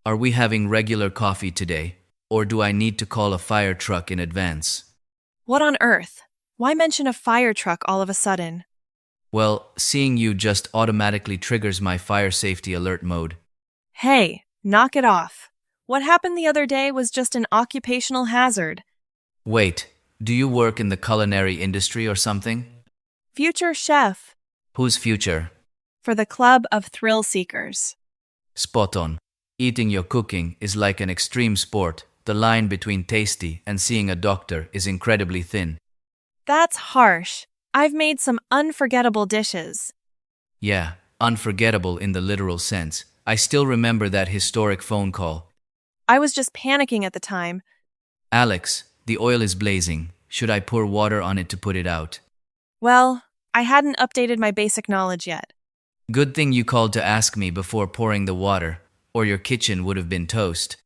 Are we having regular coffee today, or do I need to call a fire truck in advance? What on earth? Why mention a fire truck all of a sudden? Well, seeing you just automatically triggers my fire safety alert mode. Hey, knock it off. What happened the other day was just an occupational hazard. Wait, do you work in the culinary industry or something? Future chef Whose future? for the Club of Thrill Seekers. Spot on. Eating your cooking is like an extreme sport. The line between tasty and seeing a doctor is incredibly thin. That's harsh. I've made some unforgettable dishes. Yeah, unforgettable in the literal sense. I still remember that historic phone call. I was just panicking at the time. Alex, the oil is blazing. Should I pour water on it to put it out? Well, I hadn't updated my basic knowledge yet. Good thing you called to ask me before pouring the water, or your kitchen would have been toast.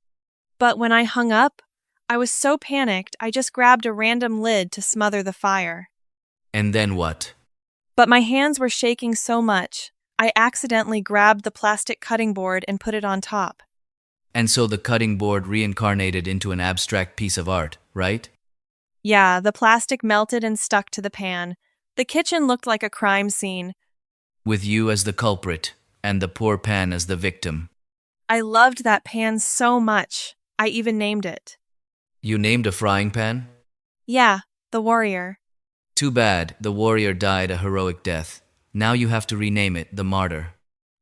But when I hung up, I was so panicked I just grabbed a random lid to smother the fire. And then what? But my hands were shaking so much, I accidentally grabbed the plastic cutting board and put it on top. And so the cutting board reincarnated into an abstract piece of art, right? Yeah, the plastic melted and stuck to the pan. The kitchen looked like a crime scene. With you as the culprit, and the poor pan as the victim. I loved that pan so much, I even named it. You named a frying pan? Yeah, the warrior. Too bad, the warrior died a heroic death. Now you have to rename it the martyr.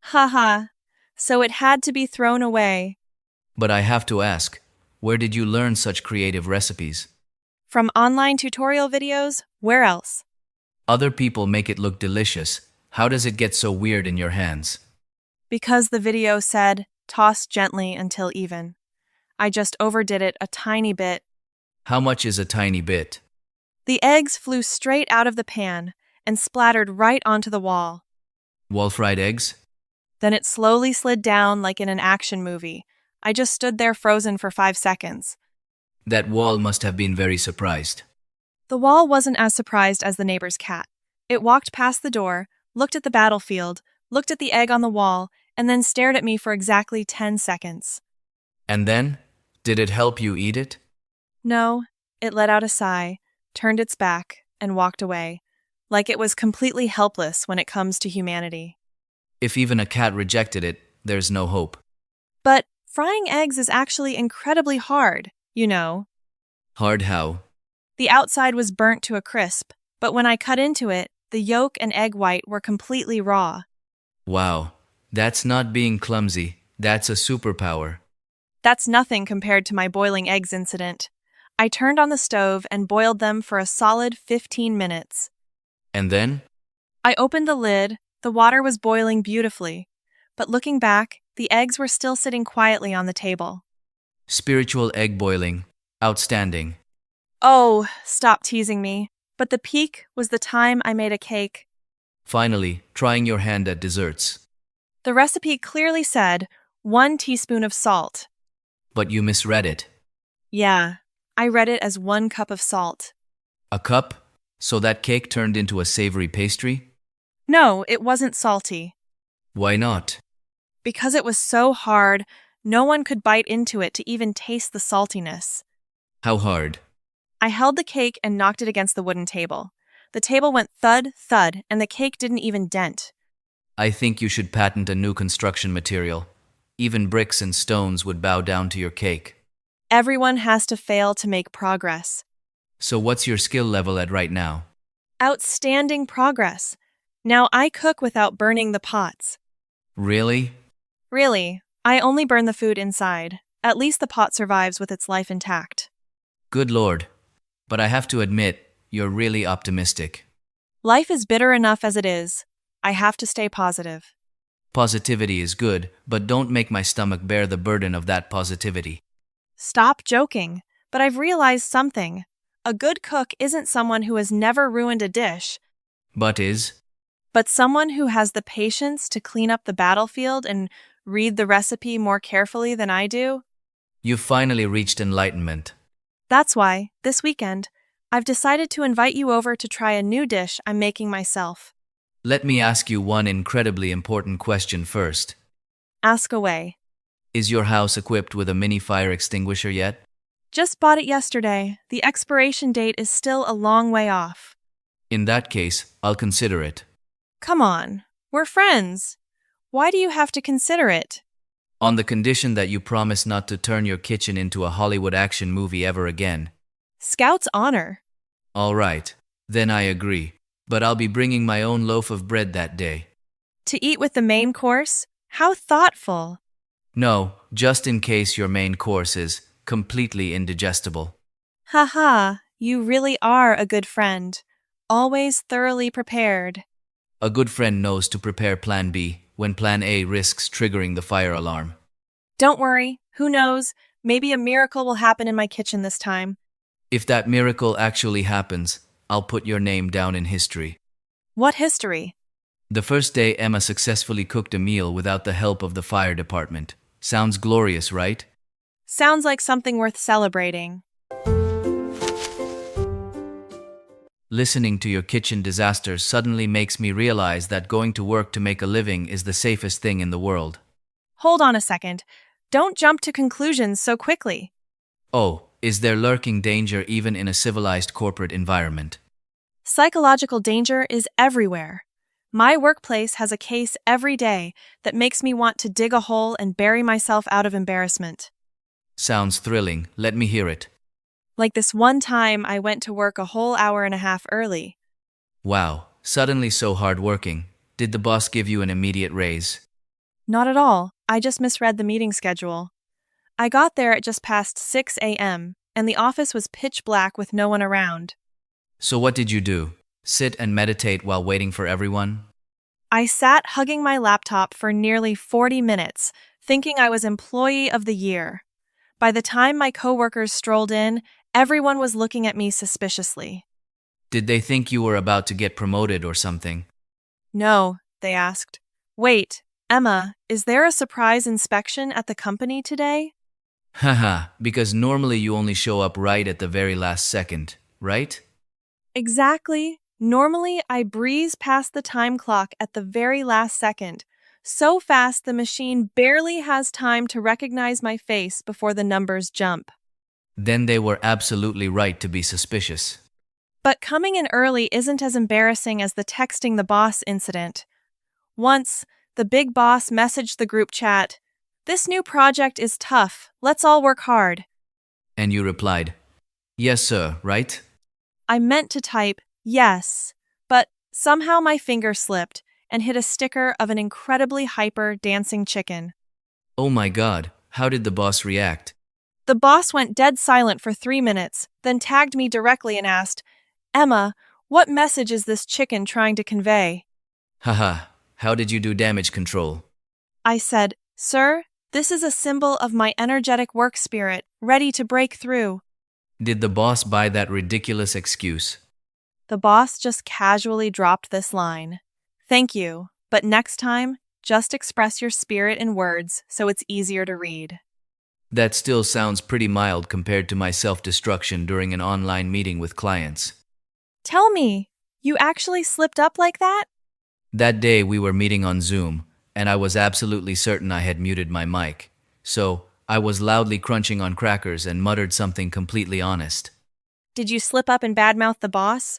Haha. So it had to be thrown away. But I have to ask, where did you learn such creative recipes? From online tutorial videos, where else? Other people make it look delicious. How does it get so weird in your hands? Because the video said, toss gently until even. I just overdid it a tiny bit. How much is a tiny bit? The eggs flew straight out of the pan and splattered right onto the wall. Wall-fried eggs? Then it slowly slid down like in an action movie. I just stood there frozen for 5 seconds. That wall must have been very surprised. The wall wasn't as surprised as the neighbor's cat. It walked past the door, looked at the battlefield, looked at the egg on the wall, and then stared at me for exactly 10 seconds. And then? Did it help you eat it? No, it let out a sigh, turned its back, and walked away, like it was completely helpless when it comes to humanity. If even a cat rejected it, there's no hope. But frying eggs is actually incredibly hard, you know. Hard how? The outside was burnt to a crisp, but when I cut into it, the yolk and egg white were completely raw. Wow, that's not being clumsy, that's a superpower. That's nothing compared to my boiling eggs incident. I turned on the stove and boiled them for a solid 15 minutes. And then? I opened the lid, the water was boiling beautifully, but looking back, the eggs were still sitting quietly on the table. Spiritual egg boiling. Outstanding. Oh, stop teasing me. But the peak was the time I made a cake. Finally, trying your hand at desserts. The recipe clearly said 1 teaspoon of salt. But you misread it. Yeah, I read it as 1 cup of salt. A cup? So that cake turned into a savory pastry? No, it wasn't salty. Why not? Because it was so hard, no one could bite into it to even taste the saltiness. How hard? I held the cake and knocked it against the wooden table. The table went thud, thud, and the cake didn't even dent. I think you should patent a new construction material. Even bricks and stones would bow down to your cake. Everyone has to fail to make progress. So what's your skill level at right now? Outstanding progress. Now I cook without burning the pots. Really? Really, I only burn the food inside. At least the pot survives with its life intact. Good Lord. But I have to admit, you're really optimistic. Life is bitter enough as it is. I have to stay positive. Positivity is good, but don't make my stomach bear the burden of that positivity. Stop joking, but I've realized something. A good cook isn't someone who has never ruined a dish, But is? but someone who has the patience to clean up the battlefield and read the recipe more carefully than I do. You've finally reached enlightenment. That's why, this weekend, I've decided to invite you over to try a new dish I'm making myself. Let me ask you one incredibly important question first. Ask away. Is your house equipped with a mini fire extinguisher yet? Just bought it yesterday. The expiration date is still a long way off. In that case, I'll consider it. Come on, we're friends. Why do you have to consider it? On the condition that you promise not to turn your kitchen into a Hollywood action movie ever again. Scout's honor. All right, then I agree. But I'll be bringing my own loaf of bread that day. To eat with the main course? How thoughtful. No, just in case your main course is completely indigestible. Haha, you really are a good friend. Always thoroughly prepared. A good friend knows to prepare Plan B when Plan A risks triggering the fire alarm. Don't worry, who knows? Maybe a miracle will happen in my kitchen this time. If that miracle actually happens, I'll put your name down in history. What history? The first day Emma successfully cooked a meal without the help of the fire department. Sounds glorious, right? Sounds like something worth celebrating. Listening to your kitchen disasters suddenly makes me realize that going to work to make a living is the safest thing in the world. Hold on a second. Don't jump to conclusions so quickly. Oh, is there lurking danger even in a civilized corporate environment? Psychological danger is everywhere. My workplace has a case every day that makes me want to dig a hole and bury myself out of embarrassment. Sounds thrilling. Let me hear it. Like this one time I went to work a whole hour and a half early. Wow, suddenly so hardworking. Did the boss give you an immediate raise? Not at all. I just misread the meeting schedule. I got there at just past 6 a.m., and the office was pitch black with no one around. So what did you do? Sit and meditate while waiting for everyone? I sat hugging my laptop for nearly 40 minutes, thinking I was Employee of the Year. By the time my coworkers strolled in, everyone was looking at me suspiciously. Did they think you were about to get promoted or something? No, they asked. Wait, Emma, is there a surprise inspection at the company today? Haha, because normally you only show up right at the very last second, right? Exactly. Normally, I breeze past the time clock at the very last second, so fast the machine barely has time to recognize my face before the numbers jump. Then they were absolutely right to be suspicious. But coming in early isn't as embarrassing as the texting the boss incident. Once, the big boss messaged the group chat, "This new project is tough. Let's all work hard." And you replied, "Yes, sir, right?" I meant to type, "Yes," but somehow my finger slipped and hit a sticker of an incredibly hyper dancing chicken. Oh my god, how did the boss react? The boss went dead silent for 3 minutes, then tagged me directly and asked, "Emma, what message is this chicken trying to convey?" Haha, how did you do damage control? I said, "Sir, this is a symbol of my energetic work spirit, ready to break through." Did the boss buy that ridiculous excuse? The boss just casually dropped this line. "Thank you, but next time, just express your spirit in words so it's easier to read." That still sounds pretty mild compared to my self-destruction during an online meeting with clients. Tell me, you actually slipped up like that? That day we were meeting on Zoom, and I was absolutely certain I had muted my mic. So, I was loudly crunching on crackers and muttered something completely honest. Did you slip up and badmouth the boss?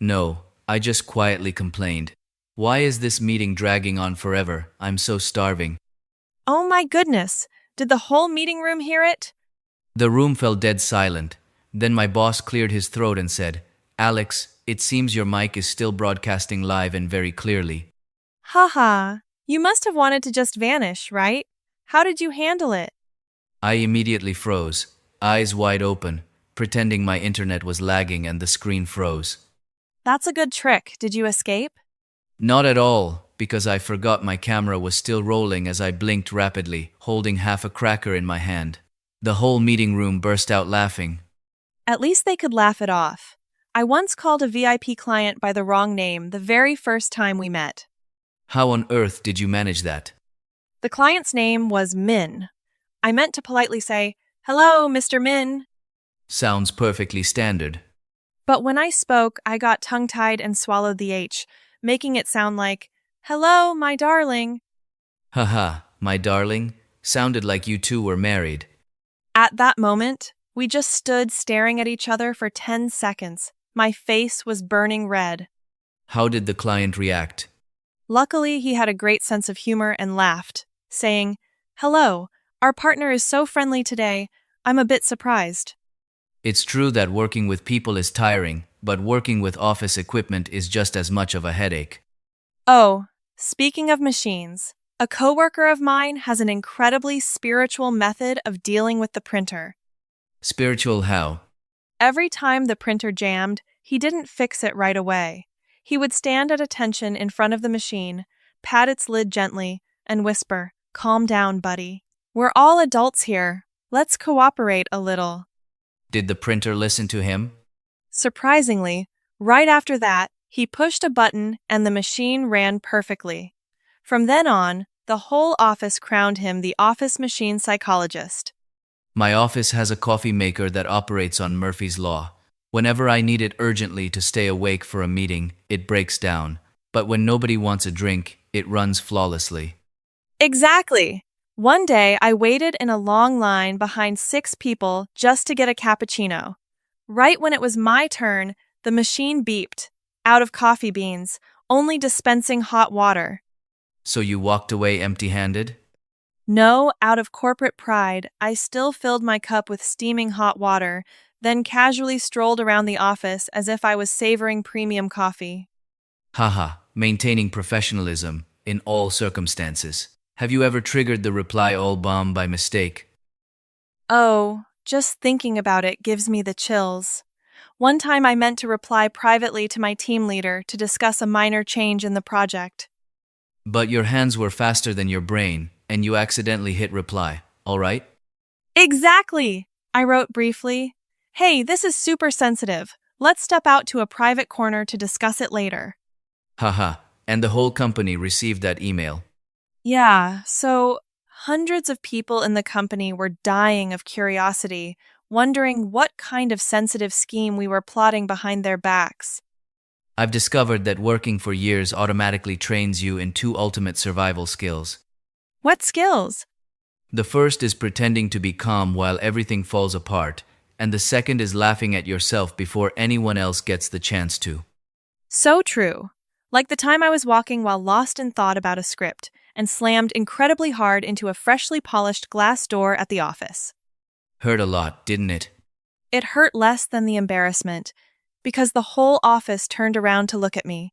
No, I just quietly complained. Why is this meeting dragging on forever? I'm so starving. Oh my goodness, did the whole meeting room hear it? The room fell dead silent. Then my boss cleared his throat and said, "Alex, it seems your mic is still broadcasting live and very clearly." Haha, you must have wanted to just vanish, right? How did you handle it? I immediately froze, eyes wide open, pretending my internet was lagging and the screen froze. That's a good trick. Did you escape? Not at all, because I forgot my camera was still rolling as I blinked rapidly, holding half a cracker in my hand. The whole meeting room burst out laughing. At least they could laugh it off. I once called a VIP client by the wrong name the very first time we met. How on earth did you manage that? The client's name was Min. I meant to politely say, "Hello, Mr. Min." Sounds perfectly standard. But when I spoke, I got tongue-tied and swallowed the H, making it sound like, "Hello, my darling." Haha, my darling, Sounded like you two were married. At that moment, we just stood staring at each other for 10 seconds. My face was burning red. How did the client react? Luckily, he had a great sense of humor and laughed, saying, "Hello, our partner is so friendly today. I'm a bit surprised." It's true that working with people is tiring, but working with office equipment is just as much of a headache. Oh, speaking of machines, a coworker of mine has an incredibly spiritual method of dealing with the printer. Spiritual how? Every time the printer jammed, he didn't fix it right away. He would stand at attention in front of the machine, pat its lid gently, and whisper, "Calm down, buddy. We're all adults here. Let's cooperate a little." Did the printer listen to him? Surprisingly, right after that, he pushed a button and the machine ran perfectly. From then on, the whole office crowned him the office machine psychologist. My office has a coffee maker that operates on Murphy's Law. Whenever I need it urgently to stay awake for a meeting, it breaks down. But when nobody wants a drink, it runs flawlessly. Exactly. One day, I waited in a long line behind 6 people just to get a cappuccino. Right when it was my turn, the machine beeped, out of coffee beans, only dispensing hot water. So you walked away empty-handed? No, out of corporate pride, I still filled my cup with steaming hot water, then casually strolled around the office as if I was savoring premium coffee. Haha, maintaining professionalism in all circumstances. Have you ever triggered the reply all bomb by mistake? Oh, just thinking about it gives me the chills. One time I meant to reply privately to my team leader to discuss a minor change in the project. But your hands were faster than your brain, and you accidentally hit reply, all right? Exactly! I wrote briefly. "Hey, this is super sensitive. Let's step out to a private corner to discuss it later." Haha, and the whole company received that email. Yeah, so hundreds of people in the company were dying of curiosity, wondering what kind of sensitive scheme we were plotting behind their backs. I've discovered that working for years automatically trains you in two ultimate survival skills. What skills? The first is pretending to be calm while everything falls apart, and the second is laughing at yourself before anyone else gets the chance to. So true. Like the time I was walking while lost in thought about a script and slammed incredibly hard into a freshly polished glass door at the office. Hurt a lot, didn't it? It hurt less than the embarrassment, because the whole office turned around to look at me.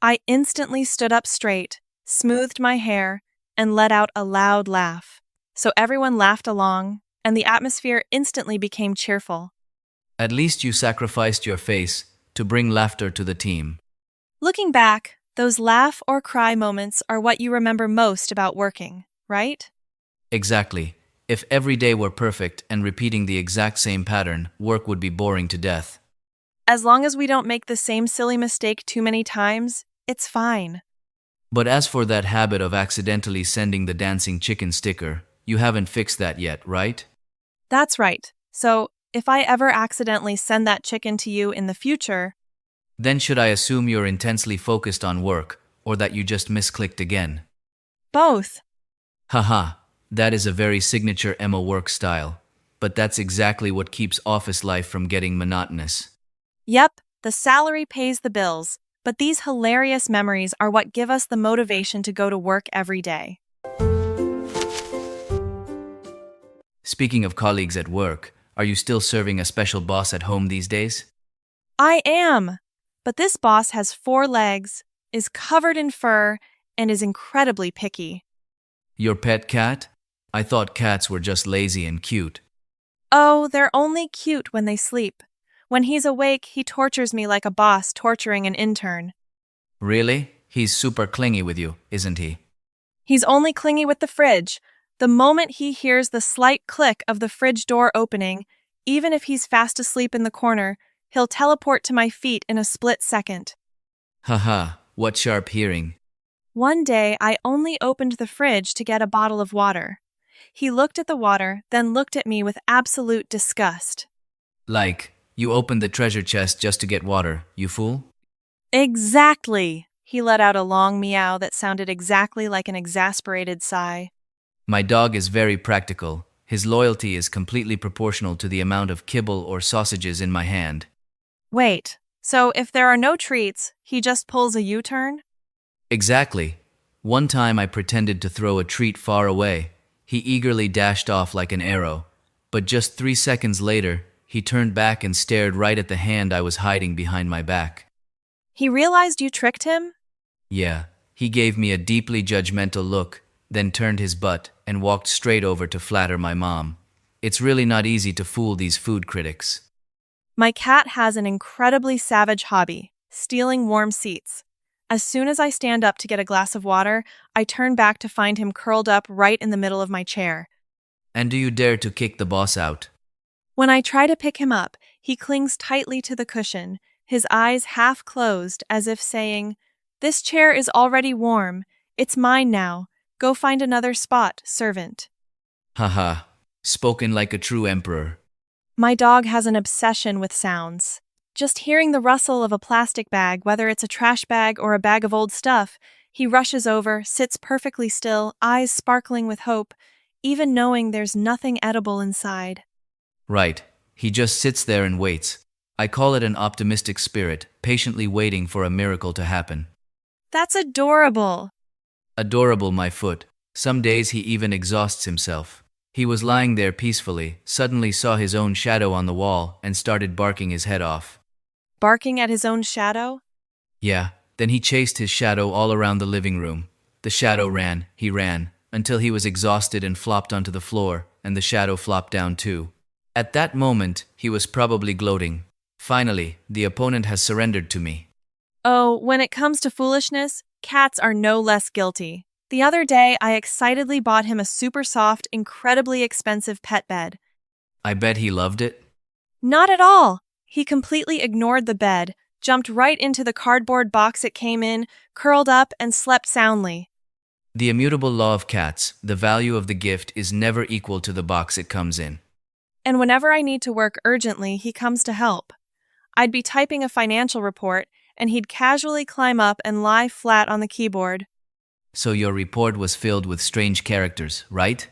I instantly stood up straight, smoothed my hair, and let out a loud laugh. So everyone laughed along, and the atmosphere instantly became cheerful. At least you sacrificed your face to bring laughter to the team. Looking back, those laugh or cry moments are what you remember most about working, right? Exactly. If every day were perfect and repeating the exact same pattern, work would be boring to death. As long as we don't make the same silly mistake too many times, it's fine. But as for that habit of accidentally sending the dancing chicken sticker, you haven't fixed that yet, right? That's right. So, if I ever accidentally send that chicken to you in the future, Then should I assume you're intensely focused on work, or that you just misclicked again? both. Haha, that is a very signature Emma work style. But that's exactly what keeps office life from getting monotonous. Yep, the salary pays the bills, but these hilarious memories are what give us the motivation to go to work every day. Speaking of colleagues at work, are you still serving a special boss at home these days? I am! But this boss has 4 legs, is covered in fur, and is incredibly picky. Your pet cat? I thought cats were just lazy and cute. Oh, they're only cute when they sleep. When he's awake, he tortures me like a boss torturing an intern. Really? He's super clingy with you, isn't he? He's only clingy with the fridge. The moment he hears the slight click of the fridge door opening, even if he's fast asleep in the corner, he'll teleport to my feet in a split second. Haha, what sharp hearing. One day, I only opened the fridge to get a bottle of water. He looked at the water, then looked at me with absolute disgust. Like, you opened the treasure chest just to get water, you fool? Exactly! He let out a long meow that sounded exactly like an exasperated sigh. My dog is very practical. His loyalty is completely proportional to the amount of kibble or sausages in my hand. Wait, so if there are no treats, he just pulls a U-turn? Exactly. One time I pretended to throw a treat far away. He eagerly dashed off like an arrow. But just 3 seconds later, he turned back and stared right at the hand I was hiding behind my back. He realized you tricked him? Yeah, he gave me a deeply judgmental look, then turned his butt and walked straight over to flatter my mom. It's really not easy to fool these food critics. My cat has an incredibly savage hobby, stealing warm seats. As soon as I stand up to get a glass of water, I turn back to find him curled up right in the middle of my chair. And do you dare to kick the boss out? When I try to pick him up, he clings tightly to the cushion, his eyes half closed as if saying, "This chair is already warm. It's mine now. Go find another spot, servant." Haha, spoken like a true emperor. My dog has an obsession with sounds. Just hearing the rustle of a plastic bag, whether it's a trash bag or a bag of old stuff, he rushes over, sits perfectly still, eyes sparkling with hope, even knowing there's nothing edible inside. Right, he just sits there and waits. I call it an optimistic spirit, patiently waiting for a miracle to happen. That's adorable. Adorable, my foot. Some days he even exhausts himself. He was lying there peacefully, suddenly saw his own shadow on the wall, and started barking his head off. Barking at his own shadow? Yeah, then he chased his shadow all around the living room. The shadow ran, he ran, until he was exhausted and flopped onto the floor, and the shadow flopped down too. At that moment, he was probably gloating. Finally, the opponent has surrendered to me. Oh, when it comes to foolishness, cats are no less guilty. The other day, I excitedly bought him a super soft, incredibly expensive pet bed. I bet he loved it. Not at all. He completely ignored the bed, jumped right into the cardboard box it came in, curled up, and slept soundly. The immutable law of cats, the value of the gift is never equal to the box it comes in. And whenever I need to work urgently, he comes to help. I'd be typing a financial report, and he'd casually climb up and lie flat on the keyboard. So your report was filled with strange characters, right?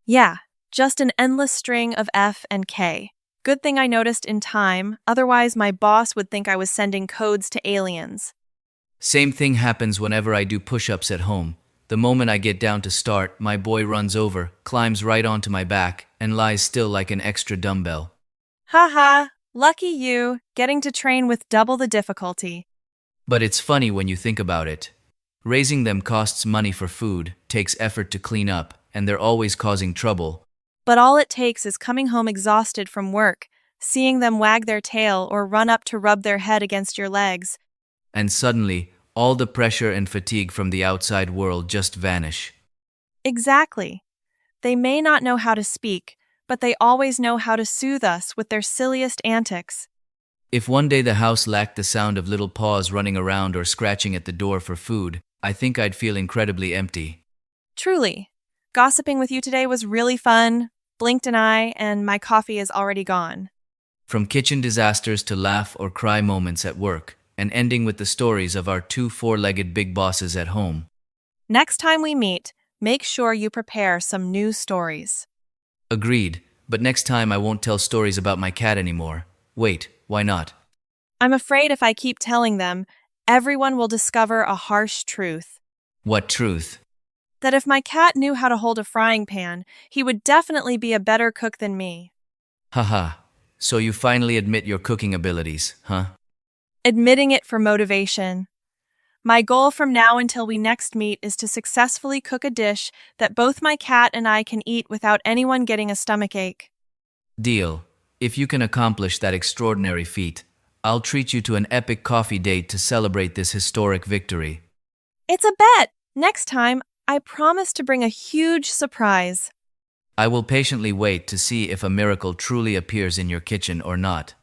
Yeah, just an endless string of F and K. Good thing I noticed in time, otherwise my boss would think I was sending codes to aliens. Same thing happens whenever I do push-ups at home. The moment I get down to start, my boy runs over, climbs right onto my back, and lies still like an extra dumbbell. Haha, lucky you, getting to train with double the difficulty. But it's funny when you think about it. Raising them costs money for food, takes effort to clean up, and they're always causing trouble. But all it takes is coming home exhausted from work, seeing them wag their tail or run up to rub their head against your legs. And suddenly, all the pressure and fatigue from the outside world just vanish. Exactly. They may not know how to speak, but they always know how to soothe us with their silliest antics. If one day the house lacked the sound of little paws running around or scratching at the door for food, I think I'd feel incredibly empty. Truly. Gossiping with you today was really fun. Blinked an eye, and my coffee is already gone. From kitchen disasters to laugh or cry moments at work, and ending with the stories of our two four-legged big bosses at home. Next time we meet, make sure you prepare some new stories. Agreed, but next time I won't tell stories about my cat anymore. Wait, why not? I'm afraid if I keep telling them, everyone will discover a harsh truth. What truth? That if my cat knew how to hold a frying pan, he would definitely be a better cook than me. Haha, so you finally admit your cooking abilities, huh? Admitting it for motivation. My goal from now until we next meet is to successfully cook a dish that both my cat and I can eat without anyone getting a stomachache. Deal. If you can accomplish that extraordinary feat, I'll treat you to an epic coffee date to celebrate this historic victory. It's a bet! Next time, I promise to bring a huge surprise. I will patiently wait to see if a miracle truly appears in your kitchen or not.